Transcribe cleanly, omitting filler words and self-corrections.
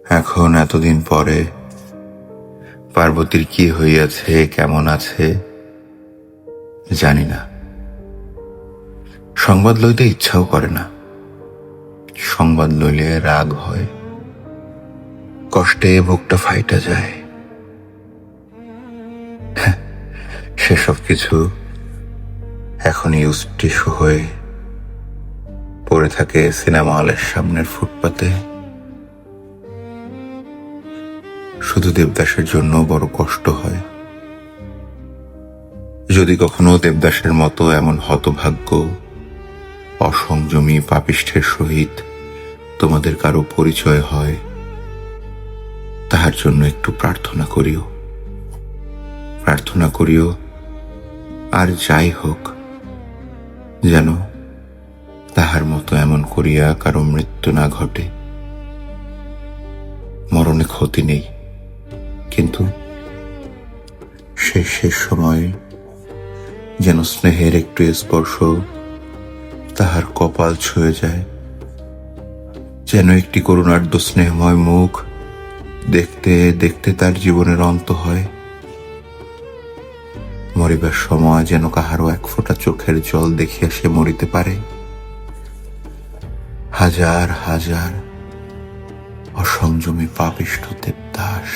এখন এতদিন পরে পার্বতীর কি হইয়াছে, কেমন আছে জানি না। সংবাদ লইতে ইচ্ছাও করে না। সংবাদ লইলে রাগ হয়, কষ্টে বুকটা ফাইটা যায়। সেসব কিছু এখন ইউজ টিস্যু হয়ে পড়ে থাকে সিনেমা হলের সামনের ফুটপাতে। শুধু দেবদাসের জন্য বড় কষ্ট হয়। যদি কখনো দেবদাসের মতো এমন হতভাগ্য, অসংযমী পাপিষ্ঠের সহিত তোমাদের কারো পরিচয় হয়, তাহার জন্য একটু প্রার্থনা করিও। প্রার্থনা করিও আর যাই হোক, যেন তাহার মতো এমন করিয়া কারো মৃত্যু না ঘটে। মরণে ক্ষতি নেই, কিন্তু শেষ সময়ে যেন স্নেহের একটু স্পর্শ তাহার কপাল ছুঁয়ে যায়, যেন একটি করুণার্দ্র স্নেহময় মুখ দেখতে দেখতে তার জীবনের অন্ত হয়। মরিবার সময় যেন কাহারও এক ফোঁটা চোখের জল দেখিয়া সে মরিতে পারে। হাজার হাজার অসংযমী পাপিষ্ঠ দেবদাস।